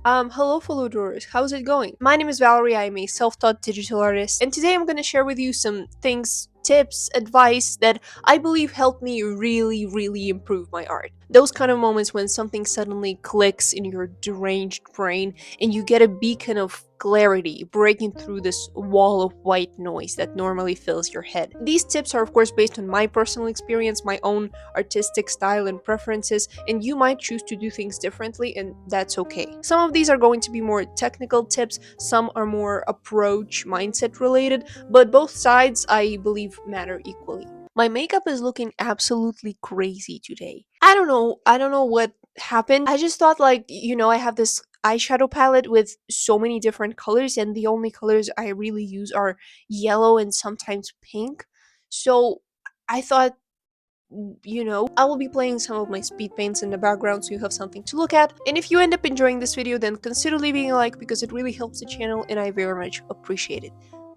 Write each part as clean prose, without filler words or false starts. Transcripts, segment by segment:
Hello fellow drawers, how's it going? My name is Valerie, I'm a self-taught digital artist, and today I'm gonna share with you some things, tips, advice that I believe helped me really improve my art. Those kind of moments when something suddenly clicks in your deranged brain and you get a beacon of clarity breaking through this wall of white noise that normally fills your head. These tips are of course based on my personal experience, my own artistic style and preferences, and you might choose to do things differently, and that's okay. Some of these are going to be more technical tips, some are more approach, mindset related, but both sides I believe matter equally. My makeup is looking absolutely crazy today. I don't know what happened. I just thought I have this eyeshadow palette with so many different colors, and the only colors I really use are yellow and sometimes pink. So I thought, I will be playing some of my speed paints in the background so you have something to look at. And if you end up enjoying this video, then consider leaving a like because it really helps the channel and I very much appreciate it.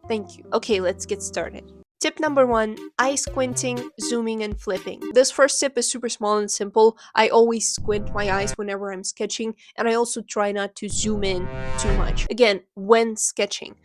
Thank you. Okay, let's get started. Tip number one, eye squinting, zooming, and flipping. This first tip is super small and simple. I always squint my eyes whenever I'm sketching, and I also try not to zoom in too much. Again, when sketching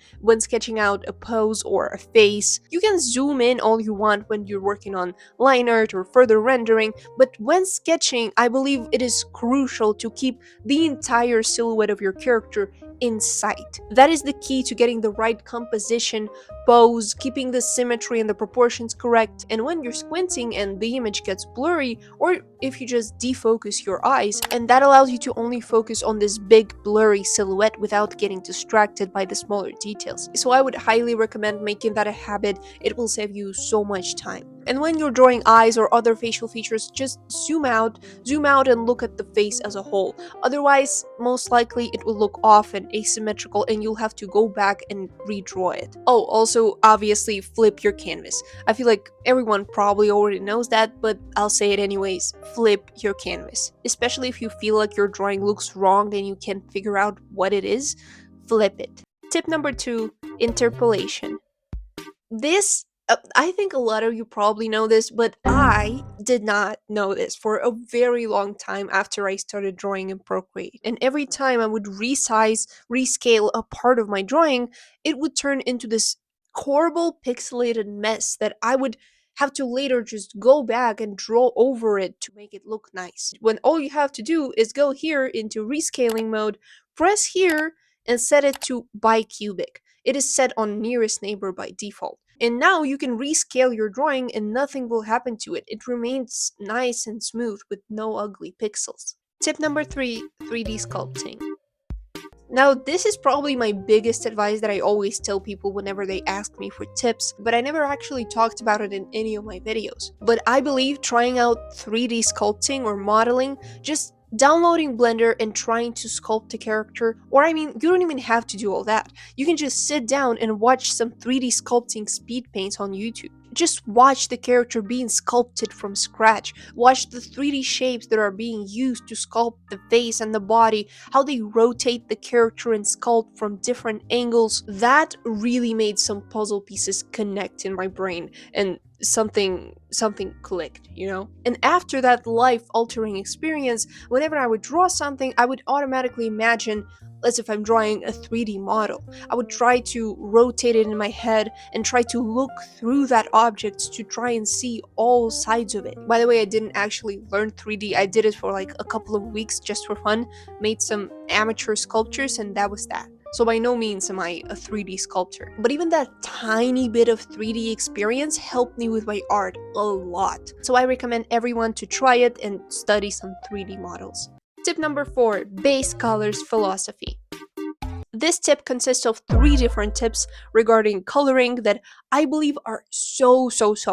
out a pose or a face, you can zoom in all you want when you're working on line art or further rendering, but when sketching, I believe it is crucial to keep the entire silhouette of your character in sight. That is the key to getting the right composition, pose, keeping the symmetry and the proportions correct. And when you're squinting and the image gets blurry, or if you just defocus your eyes, and that allows you to only focus on this big blurry silhouette without getting distracted by the smaller details. So I would highly recommend making that a habit. It will save you so much time. And when you're drawing eyes or other facial features, just zoom out and look at the face as a whole. Otherwise, most likely it will look off and asymmetrical and you'll have to go back and redraw it. Oh, also, obviously, flip your canvas. I feel like everyone probably already knows that, but I'll say it anyways. Flip your canvas. Especially if you feel like your drawing looks wrong and you can't figure out what it is, flip it. Tip number two, interpolation. This, I think a lot of you probably know this, but I did not know this for a very long time after I started drawing in Procreate. And every time I would resize, rescale a part of my drawing, it would turn into this horrible pixelated mess that I would have to later just go back and draw over it to make it look nice. When all you have to do is go here into rescaling mode, press here, and set it to bicubic. It is set on nearest neighbor by default. And now you can rescale your drawing and nothing will happen to it. It remains nice and smooth with no ugly pixels. Tip number three, 3D sculpting. Now, this is probably my biggest advice that I always tell people whenever they ask me for tips, but I never actually talked about it in any of my videos. But I believe trying out 3D sculpting or modeling, just downloading Blender and trying to sculpt a character, or I mean, you don't even have to do all that. You can just sit down and watch some 3D sculpting speed paints on YouTube. Just watch the character being sculpted from scratch. Watch the 3D shapes that are being used to sculpt the face and the body, how they rotate the character and sculpt from different angles. That really made some puzzle pieces connect in my brain, and something clicked, And after that life-altering experience, whenever I would draw something, I would automatically imagine as if I'm drawing a 3D model. I would try to rotate it in my head and try to look through that object to try and see all sides of it. By the way, I didn't actually learn 3D. I did it for like a couple of weeks just for fun, made some amateur sculptures, and that was that. So by no means am I a 3D sculptor. But even that tiny bit of 3D experience helped me with my art a lot. So I recommend everyone to try it and study some 3D models. Tip number 4, base colors philosophy. This tip consists of 3 different tips regarding coloring that I believe are so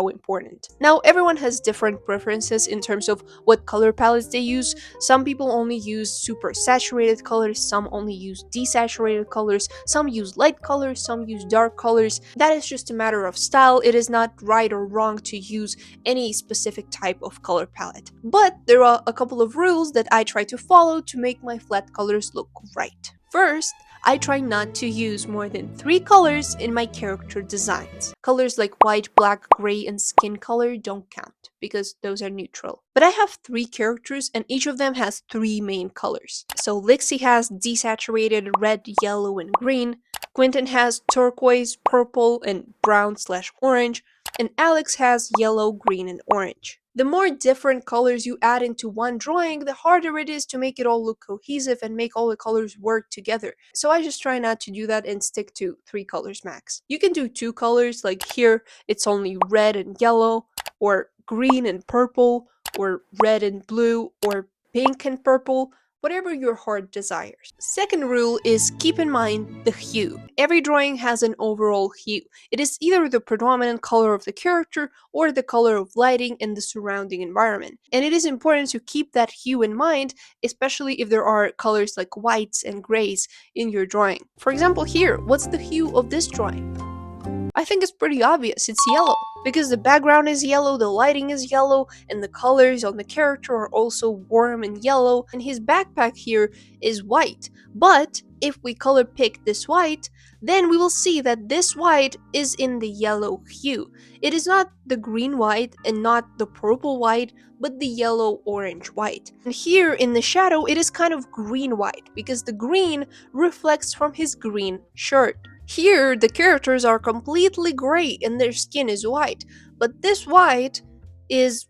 important. Now, everyone has different preferences in terms of what color palettes they use. Some people only use super saturated colors, some only use desaturated colors, some use light colors, some use dark colors. That is just a matter of style. It is not right or wrong to use any specific type of color palette. But there are a couple of rules that I try to follow to make my flat colors look right. First, I try not to use more than 3 colors in my character designs. Colors like white, black, gray, and skin color don't count because those are neutral. But I have 3 characters and each of them has 3 main colors. So Lixie has desaturated red, yellow, and green. Quentin has turquoise, purple, and brown/orange. And Alex has yellow, green, and orange. The more different colors you add into one drawing, the harder it is to make it all look cohesive and make all the colors work together. So I just try not to do that and stick to 3 colors max. You can do 2 colors, like here it's only red and yellow, or green and purple, or red and blue, or pink and purple, whatever your heart desires. Second rule is keep in mind the hue. Every drawing has an overall hue. It is either the predominant color of the character or the color of lighting in the surrounding environment. And it is important to keep that hue in mind, especially if there are colors like whites and grays in your drawing. For example, here, what's the hue of this drawing? I think it's pretty obvious, it's yellow. Because the background is yellow, the lighting is yellow, and the colors on the character are also warm and yellow, and his backpack here is white. But if we color pick this white, then we will see that this white is in the yellow hue. It is not the green white and not the purple white, but the yellow orange white. And here in the shadow, it is kind of green white, because the green reflects from his green shirt. Here, the characters are completely gray and their skin is white, but this white is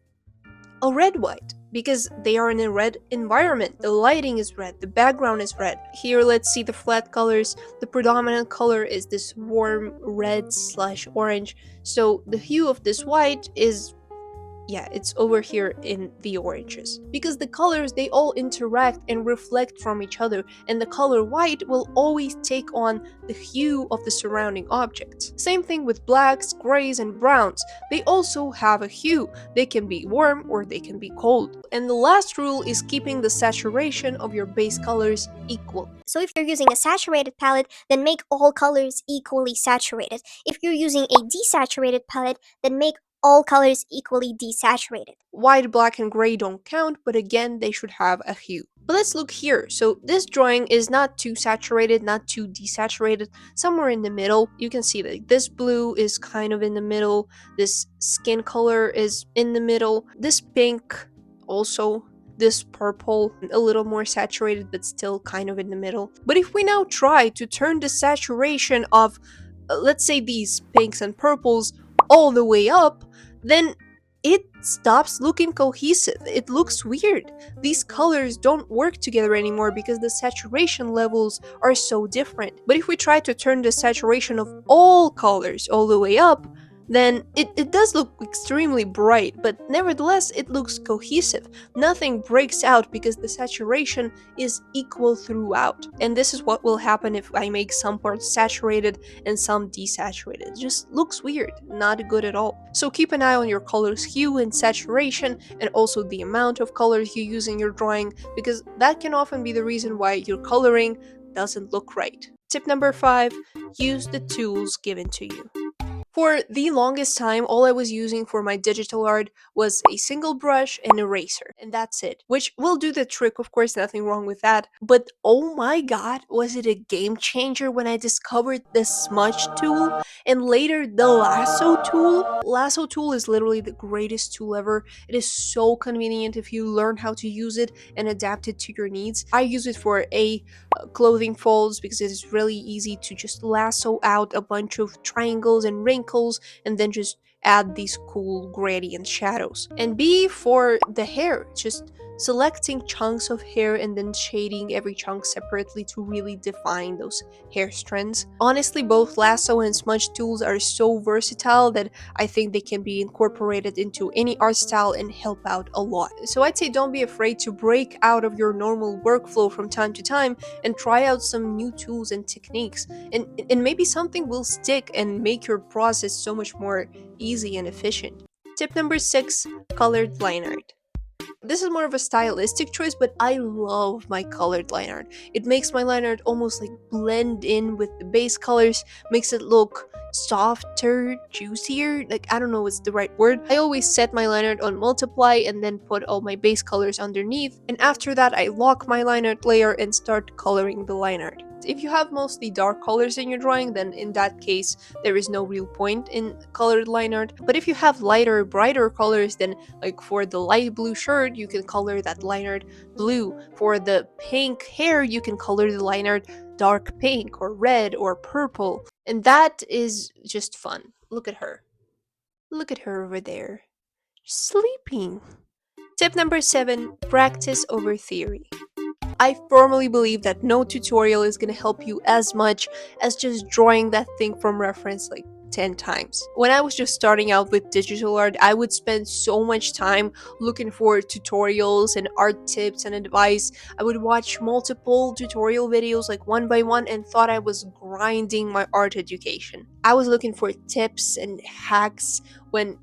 a red white because they are in a red environment. The lighting is red, the background is red. Here, let's see the flat colors. The predominant color is this warm red/orange, so the hue of this white is it's over here in the oranges. Because the colors, they all interact and reflect from each other, and the color white will always take on the hue of the surrounding objects. Same thing with blacks, grays, and browns. They also have a hue. They can be warm or they can be cold. And the last rule is keeping the saturation of your base colors equal. So if you're using a saturated palette, then make all colors equally saturated. If you're using a desaturated palette, then make all colors equally desaturated. White, black, and gray don't count, but again, they should have a hue. But let's look here. So this drawing is not too saturated, not too desaturated, somewhere in the middle. You can see that this blue is kind of in the middle, this skin color is in the middle, this pink also, this purple, a little more saturated but still kind of in the middle. But if we now try to turn the saturation of, let's say, these pinks and purples all the way up, then it stops looking cohesive. It looks weird. These colors don't work together anymore because the saturation levels are so different. But if we try to turn the saturation of all colors all the way up, then it does look extremely bright, but nevertheless it looks cohesive. Nothing breaks out because the saturation is equal throughout. And this is what will happen if I make some parts saturated and some desaturated. It just looks weird, not good at all. So keep an eye on your color's hue and saturation, and also the amount of colors you use in your drawing, because that can often be the reason why your coloring doesn't look right. Tip number 5, use the tools given to you. For the longest time, all I was using for my digital art was a single brush and eraser, and that's it. Which will do the trick, of course, nothing wrong with that. But oh my god, was it a game changer when I discovered the smudge tool and later the lasso tool? Lasso tool is literally the greatest tool ever. It is so convenient if you learn how to use it and adapt it to your needs. I use it for clothing folds because it is really easy to just lasso out a bunch of triangles and wrinkles and then just add these cool gradient shadows. And B, for the hair, just selecting chunks of hair and then shading every chunk separately to really define those hair strands. Honestly, both lasso and smudge tools are so versatile that I think they can be incorporated into any art style and help out a lot. So I'd say don't be afraid to break out of your normal workflow from time to time and try out some new tools and techniques, and maybe something will stick and make your process so much more easy and efficient. Tip number 6, colored line art. This is more of a stylistic choice, but I love my colored line art. It makes my line art almost like blend in with the base colors, makes it look softer, juicier. Like, I don't know what's the right word. I always set my line art on multiply and then put all my base colors underneath. And after that, I lock my line art layer and start coloring the line art. If you have mostly dark colors in your drawing, then in that case, there is no real point in colored line art. But if you have lighter, brighter colors, then like for the light blue shirt, you can color that line art blue. For the pink hair, you can color the line art dark pink or red or purple. And that is just fun. Look at her. Look at her over there. Sleeping. Tip number 7, practice over theory. I firmly believe that no tutorial is going to help you as much as just drawing that thing from reference like 10 times. When I was just starting out with digital art, I would spend so much time looking for tutorials and art tips and advice. I would watch multiple tutorial videos like one by one and thought I was grinding my art education. I was looking for tips and hacks when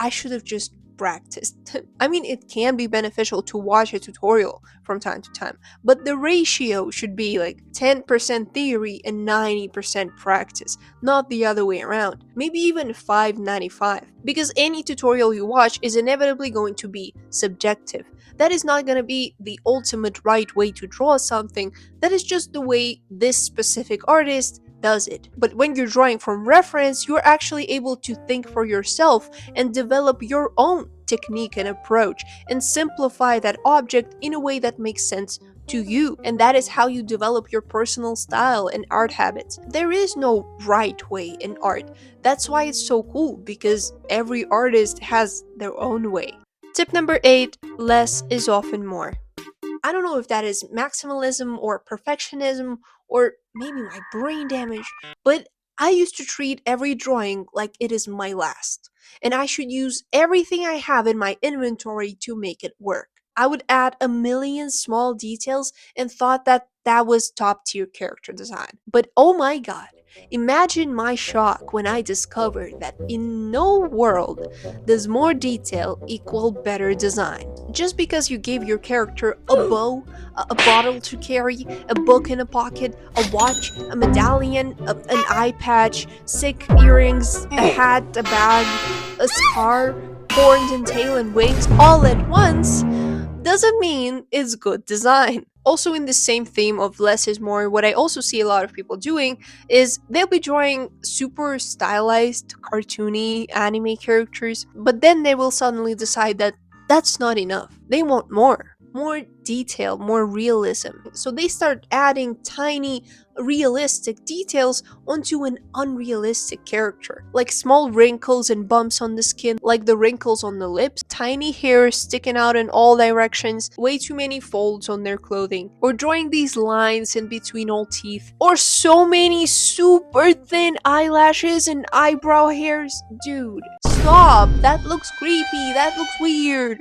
I should have just practiced. I mean, it can be beneficial to watch a tutorial from time to time, but the ratio should be like 10% theory and 90% practice, not the other way around. Maybe even 595, because any tutorial you watch is inevitably going to be subjective. That is not going to be the ultimate right way to draw something, that is just the way this specific artist does it. But when you're drawing from reference, you're actually able to think for yourself and develop your own technique and approach and simplify that object in a way that makes sense to you. And that is how you develop your personal style and art habits. There is no right way in art. That's why it's so cool, because every artist has their own way. Tip number 8, less is often more. I don't know if that is maximalism or perfectionism or maybe my brain damage, but I used to treat every drawing like it is my last, and I should use everything I have in my inventory to make it work. I would add a million small details and thought that that was top tier character design. But oh my god, imagine my shock when I discovered that in no world does more detail equal better design. Just because you gave your character a bow, a bottle to carry, a book in a pocket, a watch, a medallion, an eye patch, sick earrings, a hat, a bag, a scar, horns and tail and wings all at once, doesn't mean it's good design. Also, in the same theme of less is more, what I also see a lot of people doing is they'll be drawing super stylized, cartoony anime characters, but then they will suddenly decide that that's not enough. They want more detail, more realism. So they start adding tiny, realistic details onto an unrealistic character, like small wrinkles and bumps on the skin, like the wrinkles on the lips, tiny hair sticking out in all directions, way too many folds on their clothing, or drawing these lines in between all teeth, or so many super thin eyelashes and eyebrow hairs. Dude, stop! That looks creepy, that looks weird.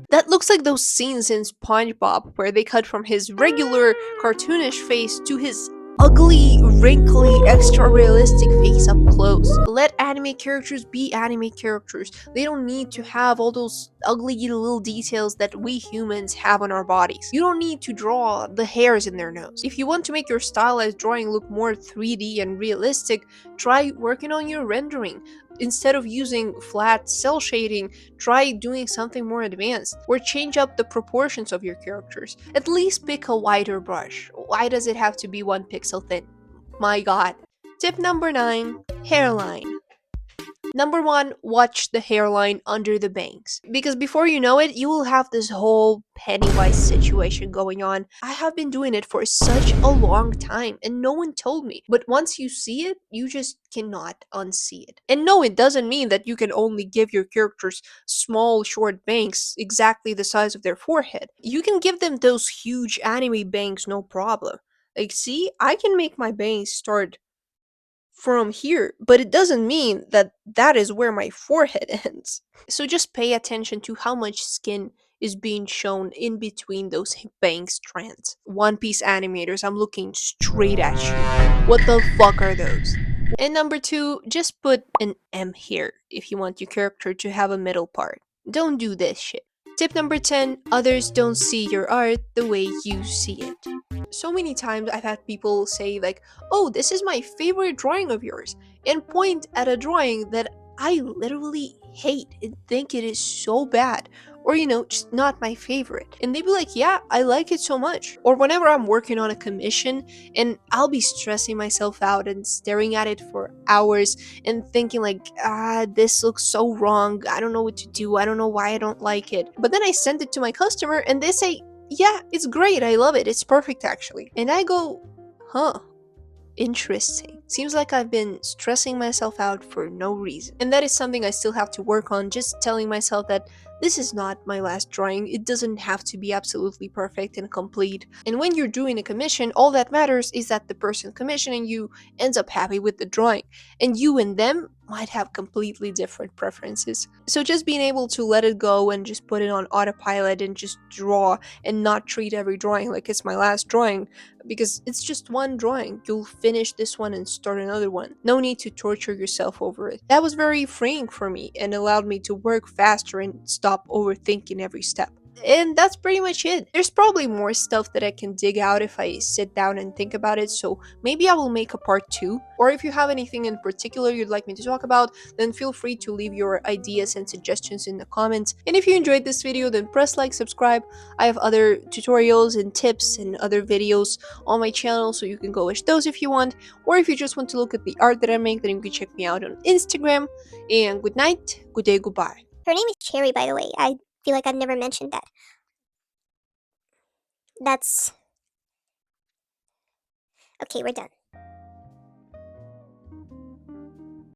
That looks like those scenes in SpongeBob where they cut from his regular cartoonish face to his ugly, wrinkly, extra realistic face up close. Let anime characters be anime characters. They don't need to have all those ugly little details that we humans have on our bodies. You don't need to draw the hairs in their nose. If you want to make your stylized drawing look more 3D and realistic, try working on your rendering. Instead of using flat cell shading, try doing something more advanced, or change up the proportions of your characters. At least pick a wider brush. Why does it have to be 1 pixel thin? My god. Tip number 9, hairline. Number 1, watch the hairline under the bangs. Because before you know it, you will have this whole Pennywise situation going on. I have been doing it for such a long time and no one told me. But once you see it, you just cannot unsee it. And no, it doesn't mean that you can only give your characters small, short bangs exactly the size of their forehead. You can give them those huge anime bangs, no problem. Like, see, I can make my bangs start from here, but it doesn't mean that that is where my forehead ends. So just pay attention to how much skin is being shown in between those bang strands. One Piece animators, I'm looking straight at you. What the fuck are those? And number 2, just put an M here if you want your character to have a middle part. Don't do this shit. Tip number 10, others don't see your art the way you see it. So many times I've had people say, like, oh, this is my favorite drawing of yours, and point at a drawing that I literally hate and think it is so bad, or just not my favorite. And they'd be like, yeah, I like it so much. Or whenever I'm working on a commission and I'll be stressing myself out and staring at it for hours and thinking, like, this looks so wrong. I don't know what to do. I don't know why I don't like it. But then I send it to my customer and they say, yeah, it's great. I love it. It's perfect, actually. And I go, huh, interesting. Seems like I've been stressing myself out for no reason. And that is something I still have to work on, just telling myself that this is not my last drawing. It doesn't have to be absolutely perfect and complete. And when you're doing a commission, all that matters is that the person commissioning you ends up happy with the drawing. And you and them might have completely different preferences. So just being able to let it go and just put it on autopilot and just draw and not treat every drawing like it's my last drawing, because it's just one drawing. You'll finish this one and start another one. No need to torture yourself over it. That was very freeing for me and allowed me to work faster and stop overthinking every step. And that's pretty much it. There's probably more stuff that I can dig out if I sit down and think about it, so maybe I will make a part 2. Or if you have anything in particular you'd like me to talk about, then feel free to leave your ideas and suggestions in the comments. And if you enjoyed this video, then press like, subscribe. I have other tutorials and tips and other videos on my channel, so you can go watch those if you want. Or if you just want to look at the art that I make, then you can check me out on Instagram. And good night, good day, goodbye. Her name is Cherry, by the way. I feel like I've never mentioned that. That's okay. We're done.